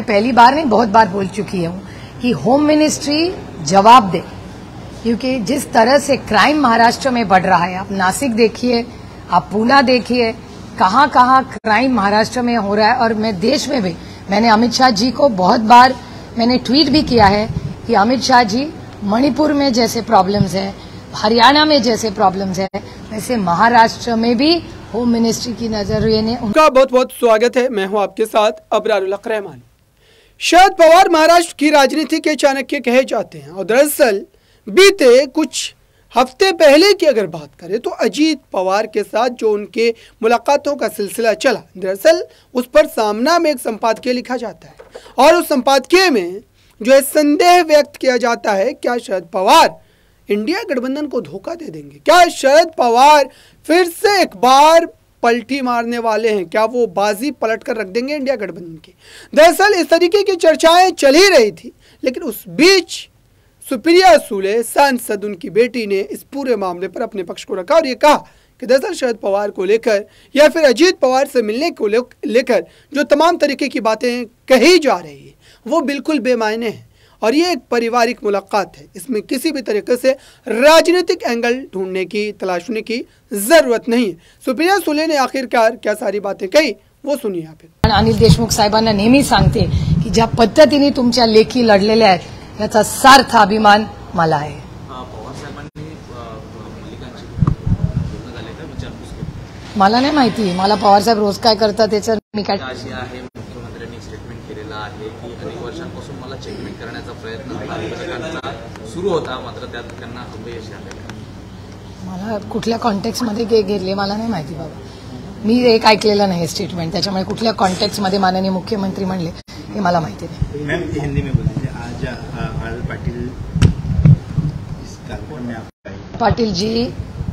पहली बार नहीं बहुत बार बोल चुकी हूँ कि होम मिनिस्ट्री जवाब दे, क्योंकि जिस तरह से क्राइम महाराष्ट्र में बढ़ रहा है, आप नासिक देखिए, आप पूना देखिए, कहाँ कहाँ क्राइम महाराष्ट्र में हो रहा है। और मैं देश में भी, मैंने अमित शाह जी को बहुत बार मैंने ट्वीट भी किया है कि अमित शाह जी, मणिपुर में जैसे प्रॉब्लम्स है, हरियाणा में जैसे प्रॉब्लम्स है, वैसे महाराष्ट्र में भी होम मिनिस्ट्री की नजरिए ने उनका बहुत बहुत स्वागत है। मैं हूं आपके साथ अबरारुल हक रहमान। शरद पवार महाराष्ट्र की राजनीति के चाणक्य कहे जाते हैं और दरअसल बीते कुछ हफ्ते पहले की अगर बात करें तो अजीत पवार के साथ जो उनके मुलाकातों का सिलसिला चला, दरअसल उस पर सामना में एक संपादकीय लिखा जाता है और उस संपादकीय में जो है संदेह व्यक्त किया जाता है, क्या शरद पवार इंडिया गठबंधन को धोखा दे देंगे? क्या शरद पवार फिर से एक बार पलटी मारने वाले हैं? क्या वो बाजी पलट कर रख देंगे इंडिया गठबंधन की? दरअसल इस तरीके की चर्चाएं चल ही रही थी, लेकिन उस बीच सुप्रिया सुले सांसद, उनकी बेटी ने इस पूरे मामले पर अपने पक्ष को रखा और ये कहा कि दरअसल शरद पवार को लेकर या फिर अजीत पवार से मिलने को लेकर जो तमाम तरीके की बातें कही जा रही है वो बिल्कुल बेमायने हैं और ये एक पारिवारिक मुलाकात है। इसमें किसी भी तरीके से राजनीतिक एंगल ढूंढने की, तलाशने की जरूरत नहीं है। सुप्रिया सुले ने आखिरकार क्या सारी बातें कही वो सुनिए आप। अनिल देशमुख साहेबांना नेहमी सांगते की ज्या पद्धतीने तुमच्या लेखी लढलेल्या आहेत याचा सार्थ अभिमान मला आहे। मला नाही माहिती, मला पवार साहेब रोज काय करतात त्याचं मी काय मुख्यमंत्र्यांनी स्टेटमेंट केलेलं आहे की अनेक वर्षांपासून मला चेकमेट करण्याचा प्रयत्न सुरू होता, मात्र त्यात त्यांना अपयश आले। मला कुठल्या कॉन्टेक्स्टमध्ये घेतले मला नाही माहिती बाबा, मी एक ऐकलेलं नाही स्टेटमेंट, त्याच्यामुळे कुठल्या कॉन्टेक्स्टमध्ये माननीय मुख्यमंत्री म्हणले हे मला माहिती नाही। मैम हिंदी में बोलिए, आज आर पाटिल इस कार्यक्रम में आप आए। पाटिल जी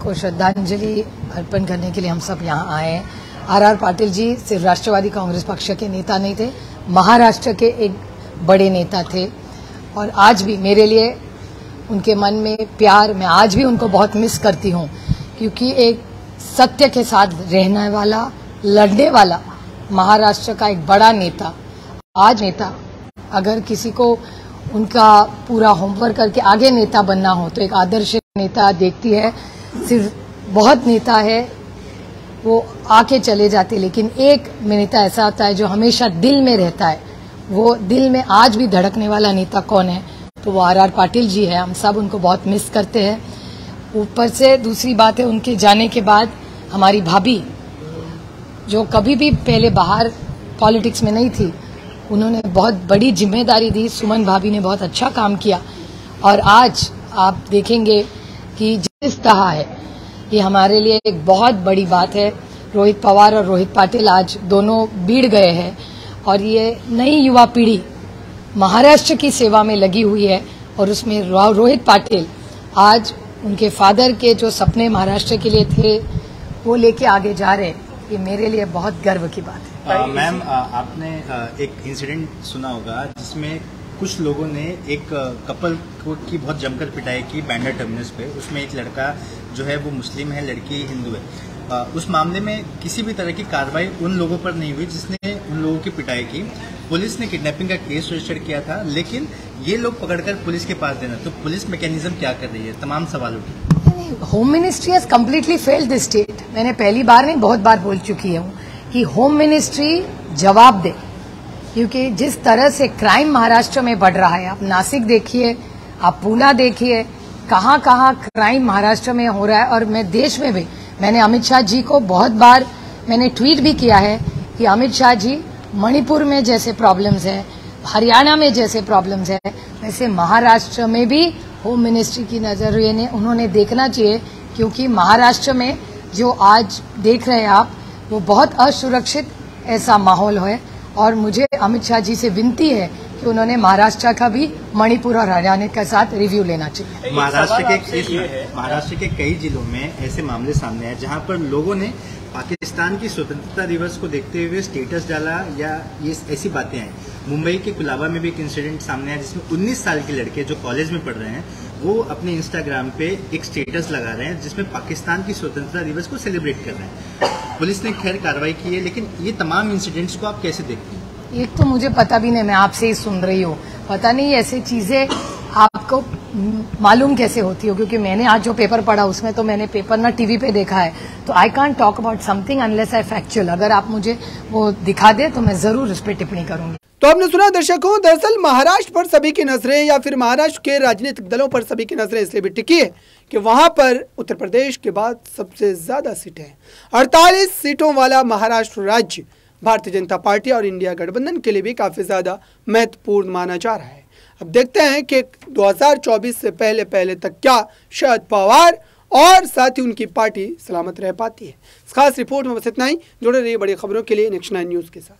को श्रद्धांजलि अर्पण करने के लिए हम सब यहाँ आए हैं। आर पाटिल जी सिर्फ राष्ट्रवादी कांग्रेस पक्ष के नेता नहीं थे, महाराष्ट्र के एक बड़े नेता थे और आज भी मेरे लिए उनके मन में प्यार, मैं आज भी उनको बहुत मिस करती हूँ, क्योंकि एक सत्य के साथ रहने वाला, लड़ने वाला महाराष्ट्र का एक बड़ा नेता, आज नेता अगर किसी को उनका पूरा होमवर्क करके आगे नेता बनना हो तो एक आदर्श नेता देखती है। सिर्फ बहुत नेता है वो आके चले जाते, लेकिन एक नेता ऐसा होता है जो हमेशा दिल में रहता है। वो दिल में आज भी धड़कने वाला नेता कौन है तो वो आर पाटिल जी है। हम सब उनको बहुत मिस करते हैं। ऊपर से दूसरी बात है, उनके जाने के बाद हमारी भाभी जो कभी भी पहले बाहर पॉलिटिक्स में नहीं थी, उन्होंने बहुत बड़ी जिम्मेदारी दी। सुमन भाभी ने बहुत अच्छा काम किया और आज आप देखेंगे कि जिस तरह है, ये हमारे लिए एक बहुत बड़ी बात है। रोहित पवार और रोहित पाटिल आज दोनों भिड़ गए हैं और ये नई युवा पीढ़ी महाराष्ट्र की सेवा में लगी हुई है और उसमें रोहित पाटिल आज उनके फादर के जो सपने महाराष्ट्र के लिए थे वो लेके आगे जा रहे हैं। ये मेरे लिए बहुत गर्व की बात है। मैम आपने एक इंसिडेंट सुना होगा जिसमें कुछ लोगों ने एक कपल की बहुत जमकर पिटाई की बैंड्रा टर्मिनस पे। उसमें एक लड़का जो है वो मुस्लिम है, लड़की हिंदू है। उस मामले में किसी भी तरह की कार्रवाई उन लोगों पर नहीं हुई जिसने उन लोगों की पिटाई की। पुलिस ने किडनैपिंग का केस रजिस्टर किया था, लेकिन ये लोग पकड़कर पुलिस के पास देना, तो पुलिस मैकेनिज्म क्या कर रही है? तमाम सवाल उठे। Home ministry has completely failed the state. मैंने पहली बार नहीं बहुत बार बोल चुकी हूँ कि होम मिनिस्ट्री जवाब दे, क्योंकि जिस तरह से क्राइम महाराष्ट्र में बढ़ रहा है, आप नासिक देखिए, आप पूना देखिए, कहाँ कहाँ क्राइम महाराष्ट्र में हो रहा है। और मैं देश में भी, मैंने अमित शाह जी को बहुत बार मैंने ट्वीट भी किया है कि अमित शाह जी, मणिपुर में जैसे प्रॉब्लम्स है, हरियाणा में जैसे प्रॉब्लम्स है, वैसे महाराष्ट्र में भी होम मिनिस्ट्री की नजरिए ने उन्होंने देखना चाहिए, क्योंकि महाराष्ट्र में जो आज देख रहे हैं आप वो बहुत असुरक्षित ऐसा माहौल है। और मुझे अमित शाह जी से विनती है कि उन्होंने महाराष्ट्र का भी मणिपुर और हरियाणा के साथ रिव्यू लेना चाहिए। महाराष्ट्र के कई जिलों में ऐसे मामले सामने आए जहां पर लोगों ने पाकिस्तान की स्वतंत्रता दिवस को देखते हुए स्टेटस डाला या ये ऐसी बातें आई। मुंबई के कुलाबा में भी एक इंसिडेंट सामने आया जिसमें 19 साल के लड़के जो कॉलेज में पढ़ रहे हैं वो अपने इंस्टाग्राम पे एक स्टेटस लगा रहे हैं जिसमें पाकिस्तान की स्वतंत्रता दिवस को सेलिब्रेट कर रहे हैं। पुलिस ने खैर कार्रवाई की है, लेकिन ये तमाम इंसिडेंट्स को आप कैसे देखते हैं? एक तो मुझे पता भी नहीं, मैं आपसे ही सुन रही हूँ, पता नहीं ऐसी चीजें आपको मालूम कैसे होती हो, क्योंकि मैंने आज जो पेपर पढ़ा उसमें तो मैंने पेपर ना टीवी पे देखा है, तो I can't talk about something unless I factual. अगर आप मुझे वो दिखा दे तो मैं जरूर उस पर टिप्पणी करूंगी। तो आपने सुना दर्शकों, दरअसल महाराष्ट्र पर सभी की नजरें या फिर महाराष्ट्र के राजनीतिक दलों पर सभी की नजरें इसलिए भी टिकी है कि वहां पर उत्तर प्रदेश के बाद सबसे ज्यादा सीटें हैं। 48 सीटों वाला महाराष्ट्र राज्य भारतीय जनता पार्टी और इंडिया गठबंधन के लिए भी काफी ज्यादा महत्वपूर्ण माना जा रहा है। अब देखते हैं कि 2024 से पहले पहले तक क्या शरद पवार और साथ ही उनकी पार्टी सलामत रह पाती है। इस खास रिपोर्ट में बस इतना ही। जुड़े रहिए बड़ी खबरों के लिए नेक्स्ट 9 न्यूज के साथ।